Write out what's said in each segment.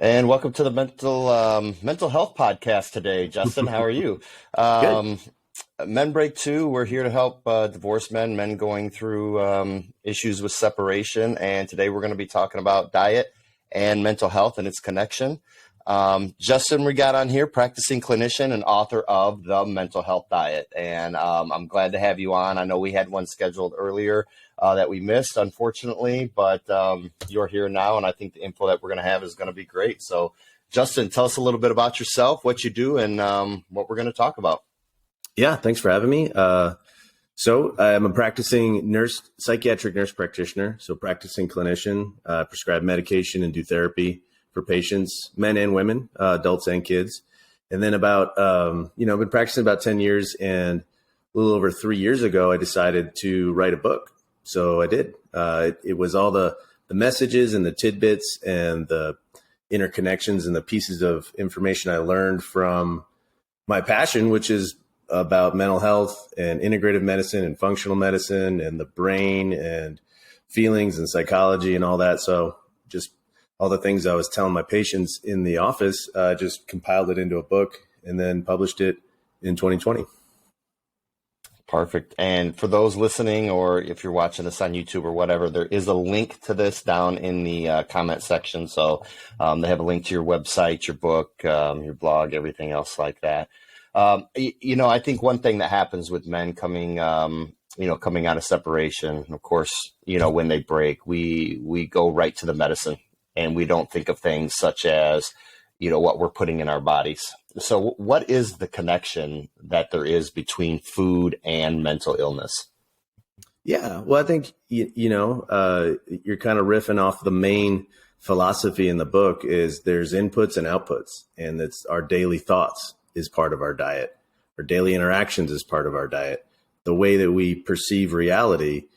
And welcome to the mental health podcast today, Justin. How are you? Good. Um, Men Break Two. We're here to help divorced men going through issues with separation. And today we're going to be talking about diet and mental health and its connection. Justin, we got on here, practicing clinician and author of The Mental Health Diet. And I'm glad to have you on. I know we had one scheduled earlier that we missed, unfortunately, but you're here now. And I think the info that we're going to have is going to be great. So, Justin, tell us a little bit about yourself, what you do, and what we're going to talk about. Yeah, thanks for having me. So I'm a practicing psychiatric nurse practitioner. So practicing clinician, prescribe medication and do therapy for patients, men and women, adults and kids. And then I've been practicing about 10 years, and a little over 3 years ago, I decided to write a book. So I did. It was all the messages and the tidbits and the interconnections and the pieces of information I learned from my passion, which is about mental health and integrative medicine and functional medicine and the brain and feelings and psychology and all that. So just all the things I was telling my patients in the office, just compiled it into a book and then published it in 2020. Perfect. And for those listening, or if you're watching this on YouTube or whatever, there is a link to this down in the comment section. So they have a link to your website, your book, your blog, everything else like that. I think one thing that happens with men coming out of separation, of course, when they break, we go right to the medicine, and we don't think of things such as, what we're putting in our bodies. So what is the connection that there is between food and mental illness? Yeah, well, I think, you're kind of riffing off the main philosophy in the book is there's inputs and outputs, and it's our daily thoughts is part of our diet. Our daily interactions is part of our diet. The way that we perceive reality,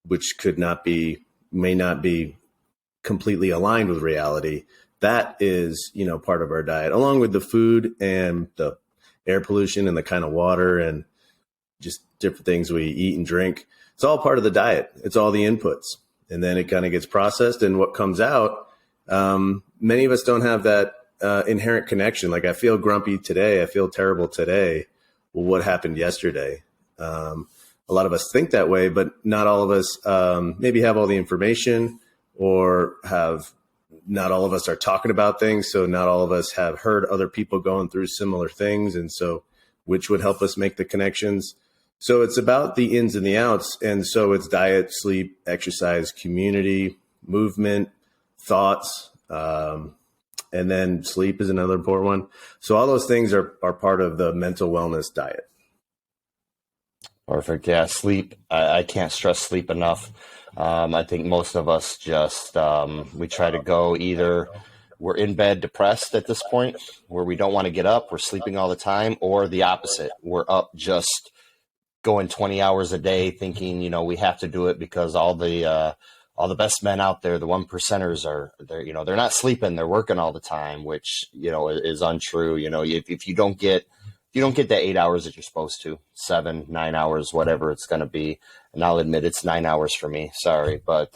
which may not be completely aligned with reality, that is, part of our diet, along with the food and the air pollution and the kind of water and just different things we eat and drink. It's all part of the diet. It's all the inputs. And then it kind of gets processed, and what comes out, many of us don't have that inherent connection. Like, I feel grumpy today. I feel terrible today. Well, what happened yesterday? A lot of us think that way, but not all of us maybe have all the information, or not all of us are talking about things. So not all of us have heard other people going through similar things. And so which would help us make the connections. So it's about the ins and the outs. And so it's diet, sleep, exercise, community, movement, thoughts, and then sleep is another important one. So all those things are part of the mental wellness diet. Perfect. Yeah, sleep. I can't stress sleep enough. I think most of us just, we try to go either we're in bed depressed at this point where we don't want to get up, we're sleeping all the time, or the opposite. We're up just going 20 hours a day thinking, we have to do it because all the best men out there, the 1%ers they're not sleeping, they're working all the time, which, is untrue. If you don't get that 8 hours that you're supposed to, 7, 9 hours, whatever it's going to be. And I'll admit it's 9 hours for me. Sorry. But,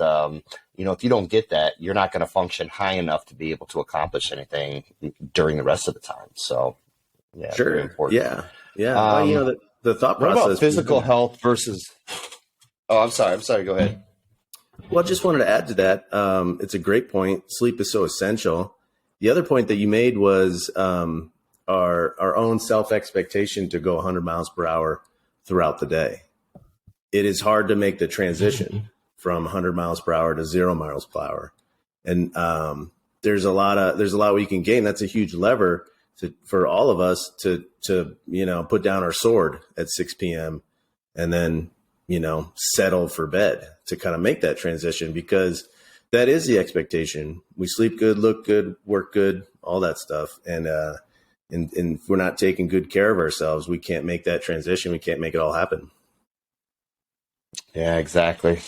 if you don't get that, you're not going to function high enough to be able to accomplish anything during the rest of the time. So, yeah, sure. Very important. Yeah. Yeah. The thought process. What about physical health versus, oh, I'm sorry. Go ahead. Well, I just wanted to add to that. It's a great point. Sleep is so essential. The other point that you made was, our own self-expectation to go 100 miles per hour throughout the day. It is hard to make the transition from 100 miles per hour to 0 miles per hour. And there's a lot we can gain. That's a huge lever for all of us to put down our sword at 6 p.m. and then, settle for bed to kind of make that transition, because that is the expectation. We sleep good, look good, work good, all that stuff. And if we're not taking good care of ourselves, we can't make that transition. We can't make it all happen. Yeah, exactly.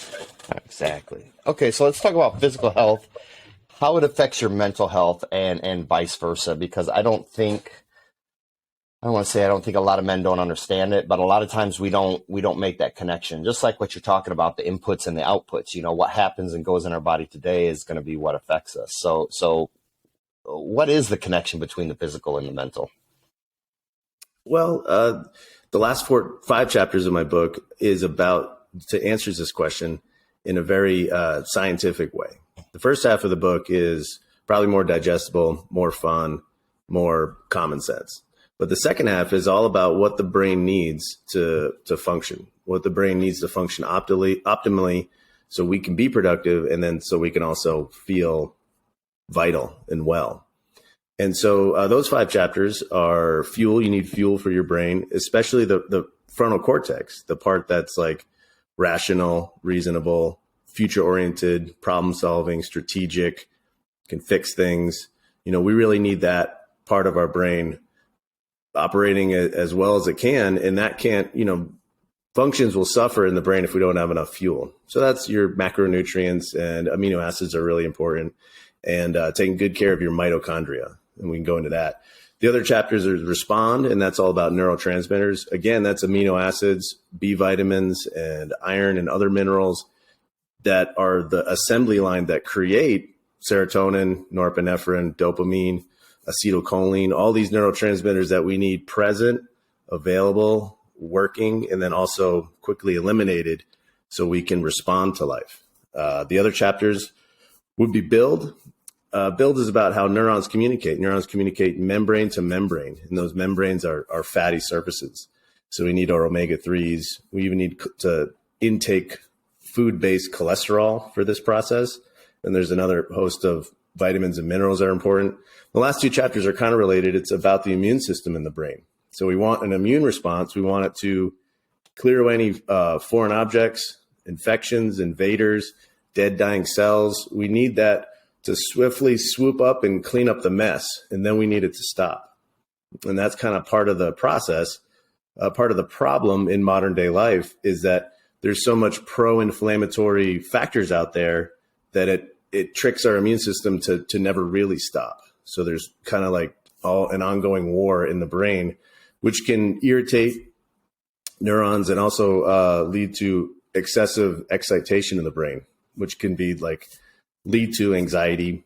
Okay, so let's talk about physical health, how it affects your mental health, and vice versa, because I don't think a lot of men don't understand it, but a lot of times we don't make that connection. Just like what you're talking about, the inputs and the outputs, what happens and goes in our body today is going to be what affects us. So what is the connection between the physical and the mental? Well, the last 5 chapters of my book is about to answers this question in a very scientific way. The first half of the book is probably more digestible, more fun, more common sense. But the second half is all about what the brain needs to function, what the brain needs to function optimally so we can be productive, and then so we can also feel vital and well. And so those 5 chapters are fuel. You need fuel for your brain, especially the frontal cortex, the part that's like rational, reasonable, future-oriented, problem-solving, strategic, can fix things. We really need that part of our brain operating as well as it can. And that can't, functions will suffer in the brain if we don't have enough fuel. So that's your macronutrients, and amino acids are really important, and taking good care of your mitochondria. And we can go into that. The other chapters are respond, and that's all about neurotransmitters. Again, that's amino acids, B vitamins, and iron and other minerals that are the assembly line that create serotonin, norepinephrine, dopamine, acetylcholine, all these neurotransmitters that we need present, available, working, and then also quickly eliminated so we can respond to life. The other chapters would be build. Build is about how neurons communicate. Neurons communicate membrane to membrane, and those membranes are fatty surfaces. So we need our omega-3s. We even need to intake food-based cholesterol for this process. And there's another host of vitamins and minerals that are important. The last 2 chapters are kind of related. It's about the immune system in the brain. So we want an immune response. We want it to clear away any foreign objects, infections, invaders, dead, dying cells. We need that to swiftly swoop up and clean up the mess, and then we need it to stop. And that's kind of part of the process. Part of the problem in modern day life is that there's so much pro-inflammatory factors out there that it tricks our immune system to never really stop. So there's kind of like an ongoing war in the brain, which can irritate neurons and also lead to excessive excitation in the brain, which can be lead to anxiety,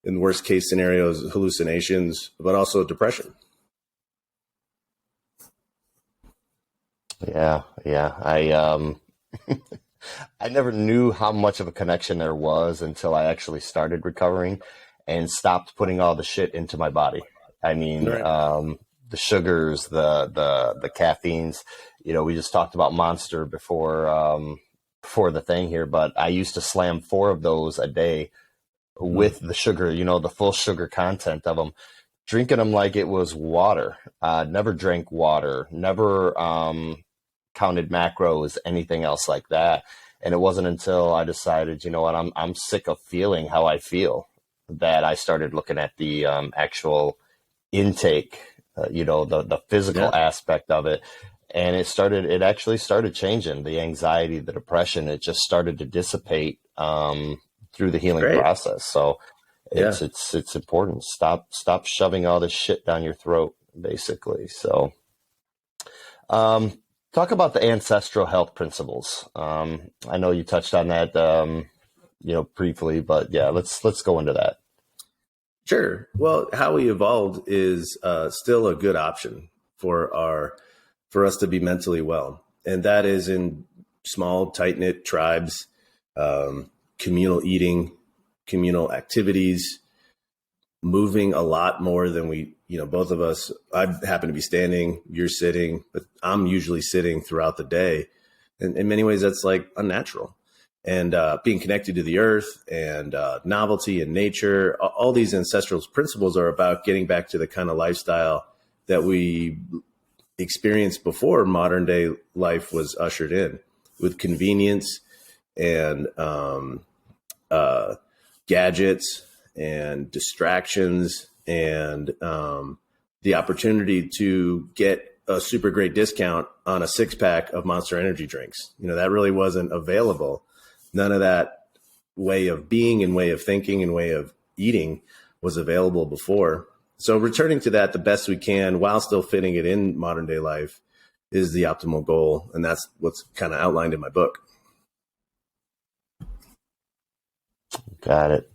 in worst case scenarios, hallucinations, but also depression. Yeah. I I never knew how much of a connection there was until I actually started recovering and stopped putting all the shit into my body. I mean, Right. the sugars, the caffeines. We just talked about Monster before the thing here, but I used to slam 4 of those a day with the sugar, the full sugar content of them, drinking them like it was water. Never drank water, never counted macros, anything else like that. And it wasn't until I decided, you know what, I'm sick of feeling how I feel, that I started looking at the actual intake, the physical aspect of it. And it actually started changing the anxiety, the depression. It just started to dissipate through the healing process. So it's important. Stop shoving all this shit down your throat, basically. So talk about the ancestral health principles. I know you touched on that briefly, but yeah, let's go into that. Sure. Well, how we evolved is still a good option for us to be mentally well. And that is in small, tight-knit tribes, communal eating, communal activities, moving a lot more than we, both of us, I happen to be standing, you're sitting, but I'm usually sitting throughout the day. And in many ways, that's unnatural. And being connected to the earth and novelty and nature, all these ancestral principles are about getting back to the kind of lifestyle that we experienced before modern day life was ushered in, with convenience and gadgets and distractions and the opportunity to get a super great discount on a 6-pack of Monster Energy drinks. That really wasn't available. None of that way of being and way of thinking and way of eating was available before. So returning to that the best we can while still fitting it in modern day life is the optimal goal. And that's what's kind of outlined in my book. Got it.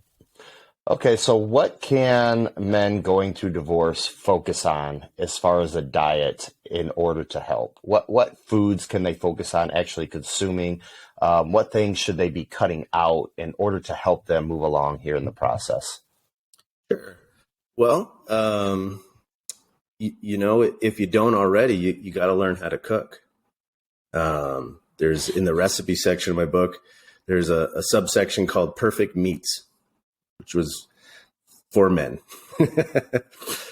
Okay, so what can men going through divorce focus on as far as a diet in order to help? What foods can they focus on actually consuming? What things should they be cutting out in order to help them move along here in the process? Sure. Well, if you don't already, you got to learn how to cook. There's in the recipe section of my book, there's a subsection called Perfect Meats, which was for men.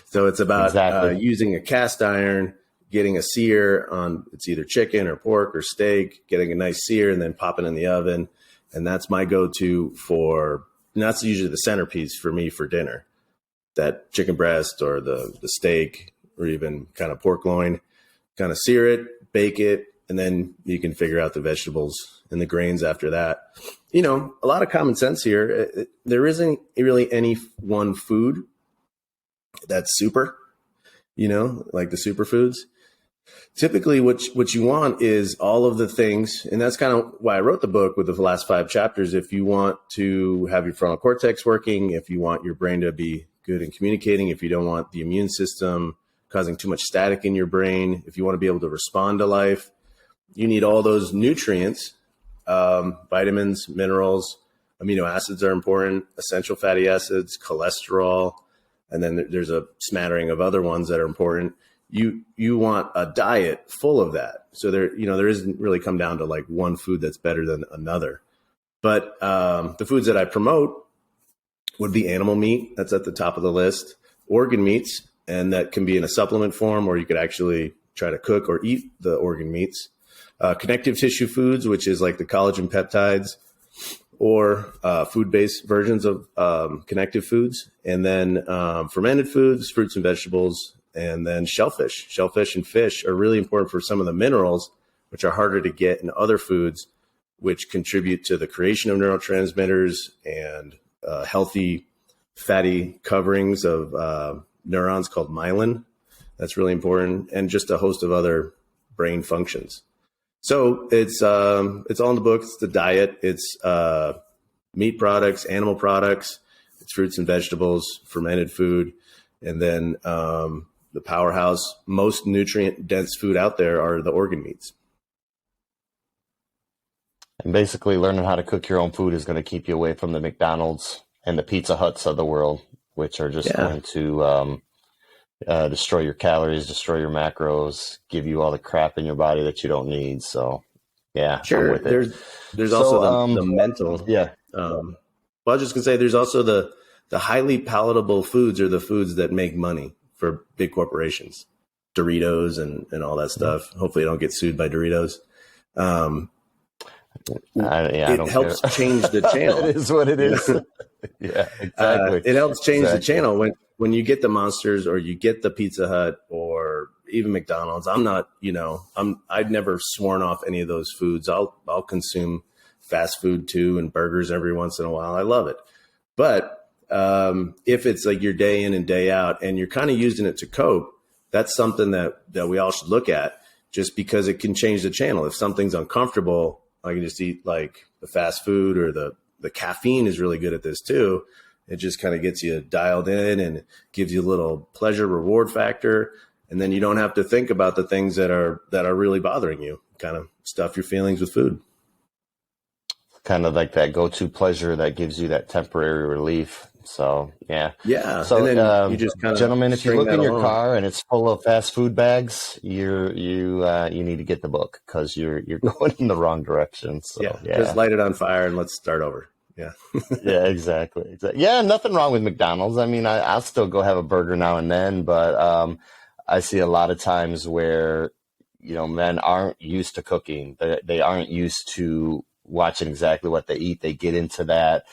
So it's about Exactly. using a cast iron, getting a sear on it's either chicken or pork or steak, getting a nice sear and then popping in the oven. And that's my go-to and that's usually the centerpiece for me for dinner. That chicken breast or the steak or even kind of pork loin, kind of sear it, bake it, and then you can figure out the vegetables and the grains after that. A lot of common sense here. There isn't really any one food that's super, like the superfoods. Typically what you want is all of the things, and that's kind of why I wrote the book with the last 5 chapters. If you want to have your frontal cortex working, if you want your brain to be good in communicating, if you don't want the immune system causing too much static in your brain, if you want to be able to respond to life, you need all those nutrients, vitamins, minerals, amino acids are important, essential fatty acids, cholesterol, and then there's a smattering of other ones that are important. You want a diet full of that. So there isn't really come down to like one food that's better than another. But the foods that I promote would be animal meat. That's at the top of the list. Organ meats, and that can be in a supplement form, or you could actually try to cook or eat the organ meats. Connective tissue foods, which is like the collagen peptides, or food-based versions of connective foods. And then fermented foods, fruits and vegetables, and then shellfish. Shellfish and fish are really important for some of the minerals, which are harder to get in other foods, which contribute to the creation of neurotransmitters and healthy fatty coverings of neurons called myelin. That's really important, and just a host of other brain functions. So it's all in the book. It's the diet. It's meat products, animal products. It's fruits and vegetables, fermented food, and then the powerhouse, most nutrient dense food out there are the organ meats. And basically, learning how to cook your own food is going to keep you away from the McDonald's and the Pizza Huts of the world, which are just going to destroy your calories, destroy your macros, give you all the crap in your body that you don't need. So, yeah, sure. I'm with it. There's also the mental. Yeah. Well, I was just gonna say there's also the highly palatable foods are the foods that make money for big corporations, Doritos and all that stuff. Hopefully, I don't get sued by Doritos. I don't helps care. change the channel. It is what it is. Yeah, exactly. It helps change the channel when you get the Monsters or you get the Pizza Hut or even McDonald's. I'd never sworn off any of those foods. I'll consume fast food too and burgers every once in a while. I love it. But if it's like your day in and day out and you're kind of using it to cope, that's something that we all should look at, just because it can change the channel. If something's uncomfortable, I can just eat like the fast food, or the caffeine is really good at this too. It just kind of gets you dialed in and gives you a little pleasure reward factor. And then you don't have to think about the things that are really bothering you. Kind of stuff your feelings with food. Kind of like that go-to pleasure that gives you that temporary relief. So, yeah. Yeah. So, and then you just kind of gentlemen, if you string look in that your along. car and it's full of fast food bags, you need to get the book, because you're going in the wrong direction. So, Just light it on fire and let's start over. Yeah. Yeah, exactly. Yeah, nothing wrong with McDonald's. I mean, I'll still go have a burger now and then, but I see a lot of times where, men aren't used to cooking. They aren't used to watching exactly what they eat. They get into that.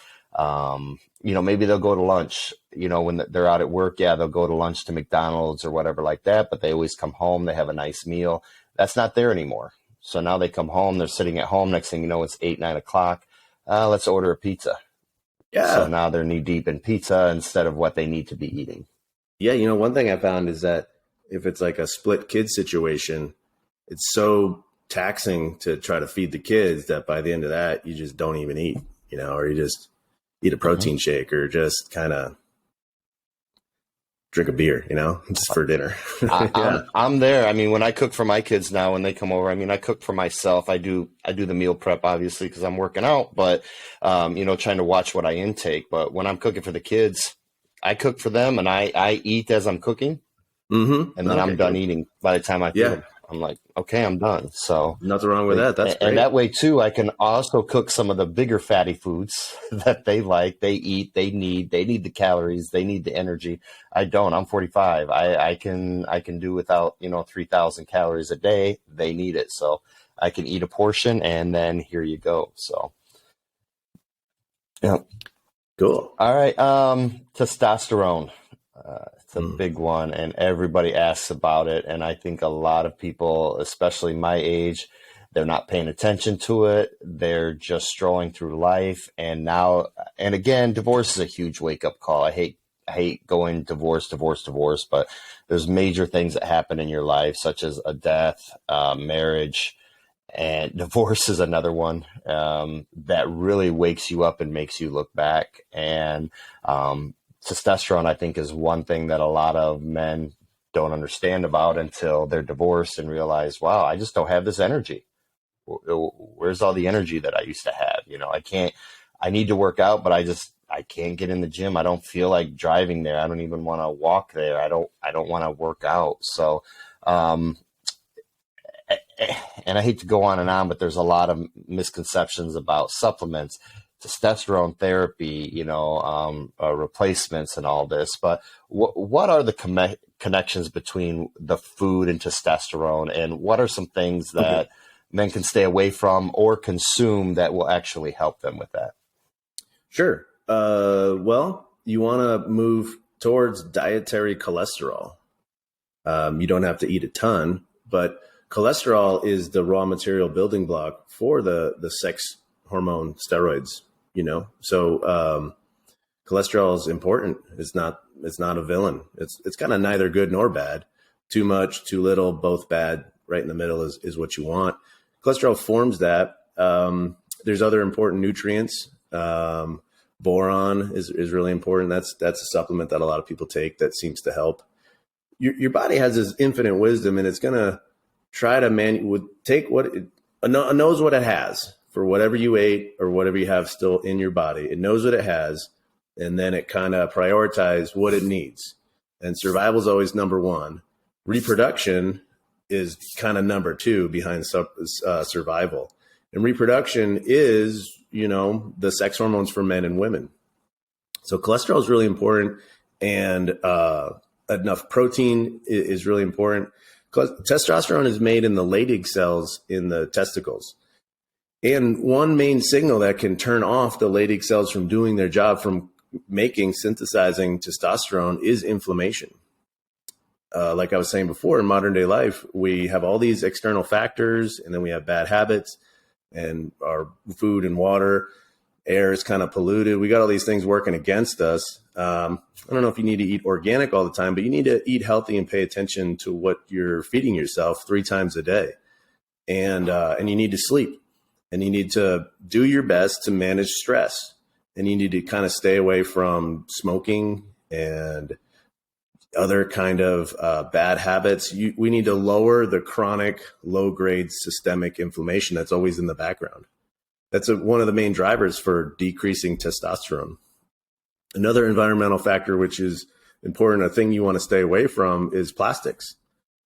Maybe they'll go to lunch, when they're out at work. Yeah, they'll go to lunch to McDonald's or whatever like that, but they always come home. They have a nice meal. That's not there anymore. So now they come home, they're sitting at home. Next thing you know, it's 8, 9 o'clock. Let's order a pizza. Yeah. So now they're knee deep in pizza instead of what they need to be eating. Yeah. One thing I found is that if it's like a split kid situation, it's so taxing to try to feed the kids that by the end of that, you just don't even eat, or you just eat a protein shake or just kind of drink a beer, just for dinner. Yeah. I'm there. I mean, when I cook for my kids now, when they come over, I mean, I cook for myself. I do the meal prep, obviously, because I'm working out, but, trying to watch what I intake. But when I'm cooking for the kids, I cook for them and I eat as I'm cooking. Mm-hmm. And then I'm done eating by the time I feed them. I'm like, okay, I'm done. So nothing wrong with that. That's great. And that way too, I can also cook some of the bigger fatty foods that they like, they eat, they need the calories, they need the energy. I don't. I'm 45. I can do without 3,000 calories a day. They need it, so I can eat a portion, and then here you go. So, yeah, cool. All right, testosterone. It's a big one, and everybody asks about it. And I think a lot of people, especially my age, they're not paying attention to it. They're just strolling through life. And again, divorce is a huge wake-up call. I hate going divorce, but there's major things that happen in your life, such as a death, marriage, and divorce is another one that really wakes you up and makes you look back. And testosterone, I think, is one thing that a lot of men don't understand about until they're divorced and realize, wow, I just don't have this energy. Where's all the energy that I used to have? I need to work out, but I can't get in the gym. I don't feel like driving there. I don't even want to walk there. I don't want to work out. So, and I hate to go on and on, but there's a lot of misconceptions about supplements, testosterone therapy, replacements and all this. But what are the connections between the food and testosterone? And what are some things that men can stay away from or consume that will actually help them with that? Sure. Well, you want to move towards dietary cholesterol. You don't have to eat a ton, but cholesterol is the raw material building block for the sex hormone steroids. So cholesterol is important. It's not a villain. It's kind of neither good nor bad. Too much, too little, both bad. Right in the middle is what you want. Cholesterol forms that. There's other important nutrients. Boron is really important. That's a supplement that a lot of people take that seems to help. Your body has this infinite wisdom, and it's gonna try to take what it knows what it has. For whatever you ate or whatever you have still in your body, it knows what it has, and then it kind of prioritizes what it needs. And survival is always number one. Reproduction is kind of number two behind survival. And reproduction is, the sex hormones for men and women. So cholesterol is really important, and enough protein is really important. Testosterone is made in the Leydig cells in the testicles. And one main signal that can turn off the Leydig cells from doing their job, from synthesizing testosterone, is inflammation. Like I was saying before, in modern day life, we have all these external factors, and then we have bad habits, and our food and water, air is kind of polluted. We got all these things working against us. I don't know if you need to eat organic all the time, but you need to eat healthy and pay attention to what you're feeding yourself 3 times a day. And you need to sleep. And you need to do your best to manage stress. And you need to kind of stay away from smoking and other kind of bad habits. We need to lower the chronic, low-grade systemic inflammation that's always in the background. That's one of the main drivers for decreasing testosterone. Another environmental factor, which is important, a thing you want to stay away from, is plastics.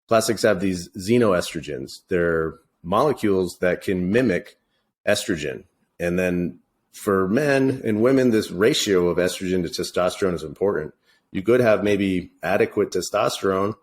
Plastics have these xenoestrogens. They're molecules that can mimic estrogen. And then for men and women, this ratio of estrogen to testosterone is important. You could have maybe adequate testosterone,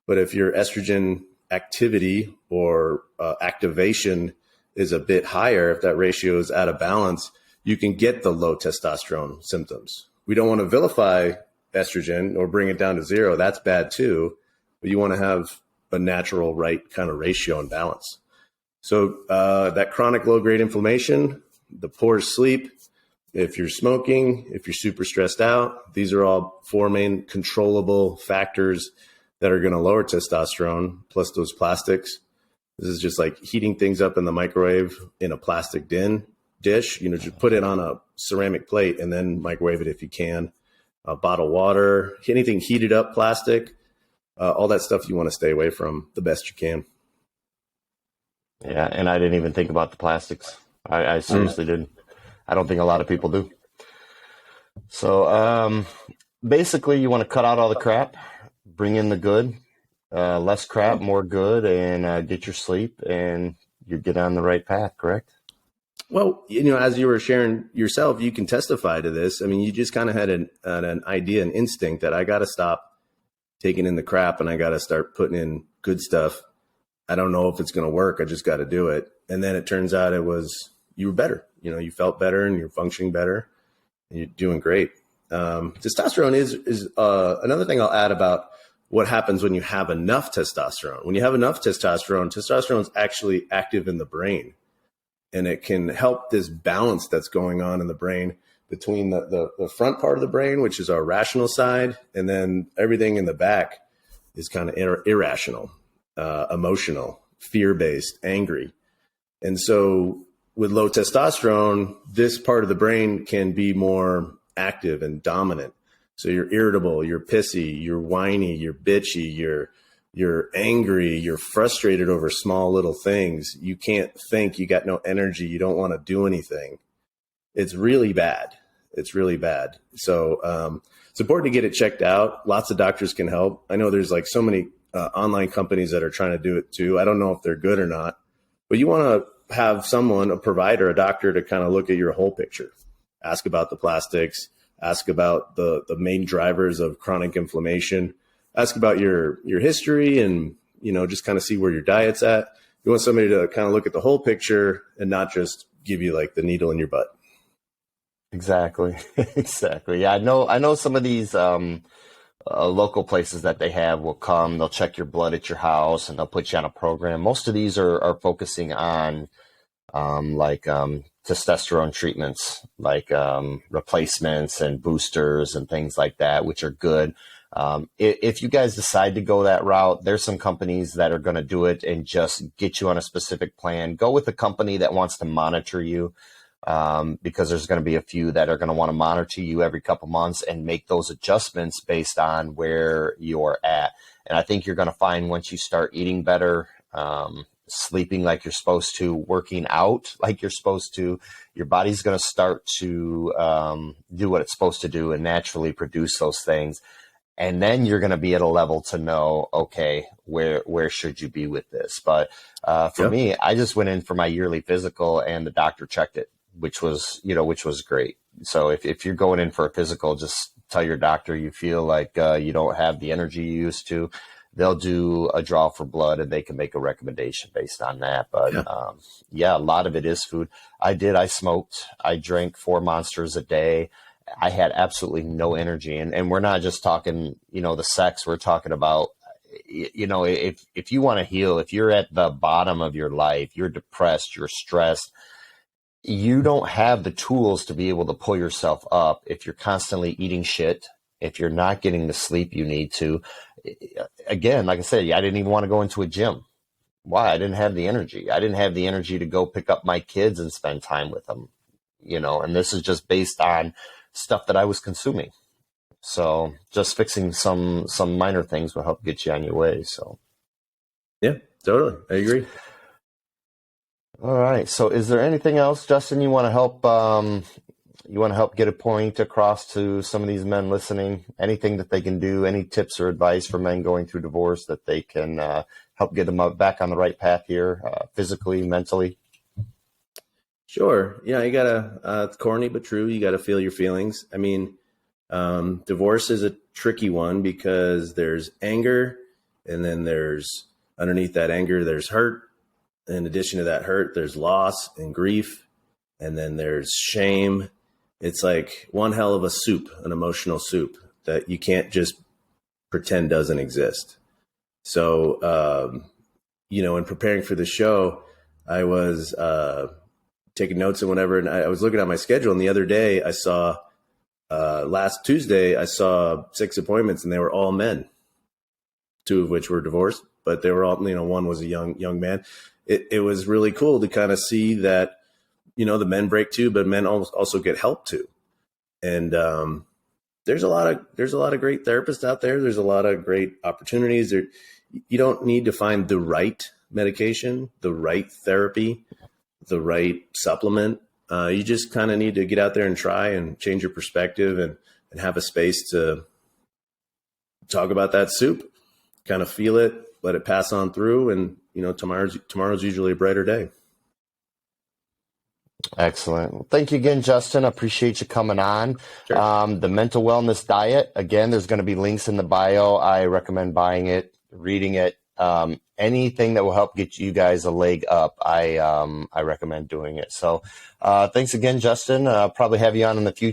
but if your estrogen activity or activation is a bit higher, if that ratio is out of balance, you can get the low testosterone symptoms. We don't want to vilify estrogen or bring it down to 0. That's bad too, but you want to have a natural right kind of ratio and balance. So that chronic low-grade inflammation, the poor sleep, if you're smoking, if you're super stressed out, these are all 4 main controllable factors that are going to lower testosterone, plus those plastics. This is just like heating things up in the microwave in a plastic tin. dish, just put it on a ceramic plate and then microwave it if you can. Bottled water, anything heated up, plastic, all that stuff you want to stay away from the best you can. Yeah, and I didn't even think about the plastics. I seriously didn't. I don't think a lot of people do. So basically, you want to cut out all the crap, bring in the good, less crap, more good, and get your sleep, and you get on the right path, correct? Well, as you were sharing yourself, you can testify to this. I mean, you just kind of had an idea, an instinct that I got to stop taking in the crap and I got to start putting in good stuff. I don't know if it's going to work. I just got to do it. And then it turns out you were better. You felt better and you're functioning better and you're doing great. Testosterone is another thing I'll add about what happens when you have enough testosterone. When you have enough testosterone is actually active in the brain. And it can help this balance that's going on in the brain between the front part of the brain, which is our rational side, and then everything in the back is kind of irrational, emotional, fear-based, angry. And so with low testosterone, this part of the brain can be more active and dominant. So you're irritable, you're pissy, you're whiny, you're bitchy, you're angry, you're frustrated over small little things. You can't think, you got no energy, you don't want to do anything. It's really bad. It's really bad. So it's important to get it checked out. Lots of doctors can help. I know there's like so many online companies that are trying to do it too. I don't know if they're good or not, but you want to have someone, a provider, a doctor, to kind of look at your whole picture. Ask about the plastics, ask about the main drivers of chronic inflammation. Ask about your history and, just kind of see where your diet's at. You want somebody to kind of look at the whole picture and not just give you like the needle in your butt. Exactly. Exactly. Yeah, I know some of these local places that they have will come, they'll check your blood at your house and they'll put you on a program. Most of these are focusing on testosterone treatments, like replacements and boosters and things like that, which are good. If you guys decide to go that route, there's some companies that are going to do it and just get you on a specific plan. Go with a company that wants to monitor you, because there's going to be a few that are going to want to monitor you every couple months and make those adjustments based on where you're at. And I think you're going to find once you start eating better, sleeping like you're supposed to, working out like you're supposed to, your body's going to start to do what it's supposed to do and naturally produce those things. And then you're going to be at a level to know, okay, where should you be with this? But for me, I just went in for my yearly physical and the doctor checked it, which was great. So if you're going in for a physical, just tell your doctor you feel like you don't have the energy you used to. They'll do a draw for blood and they can make a recommendation based on that. But a lot of it is food. I smoked. I drank 4 Monsters a day. I had absolutely no energy. And we're not just talking, the sex. We're talking about, if you want to heal, if you're at the bottom of your life, you're depressed, you're stressed, you don't have the tools to be able to pull yourself up if you're constantly eating shit, if you're not getting the sleep you need to. Again, like I said, I didn't even want to go into a gym. Why? I didn't have the energy. I didn't have the energy to go pick up my kids and spend time with them, and this is just based on stuff that I was consuming. So just fixing some minor things will help get you on your way. So yeah, totally. I agree. All right. So is there anything else, Justin, you want to help get a point across to some of these men listening? Anything that they can do, any tips or advice for men going through divorce that they can help get them back on the right path here, physically, mentally? Sure. Yeah, you gotta, it's corny but true, you gotta feel your feelings. I mean, divorce is a tricky one because there's anger, and then there's underneath that anger, there's hurt. In addition to that hurt, there's loss and grief, and then there's shame. It's like one hell of a soup, an emotional soup that you can't just pretend doesn't exist. So, in preparing for the show, I was taking notes and whatever, and I was looking at my schedule, and the other day I saw, last Tuesday, I saw 6 appointments, and they were all men, 2 of which were divorced, but they were all, one was a young man. It was really cool to kind of see that the men break too, but men also get help too. And there's a lot of great therapists out there. There's a lot of great opportunities there. You don't need to find the right medication, the right therapy, the right supplement. You just kind of need to get out there and try and change your perspective and have a space to talk about that soup, kind of feel it, let it pass on through. And, tomorrow's usually a brighter day. Excellent. Well, thank you again, Justin. I appreciate you coming on. Sure. The mental wellness diet, again, there's going to be links in the bio. I recommend buying it, reading it. Anything that will help get you guys a leg up, I recommend doing it. So thanks again, Justin. Probably have you on in the future.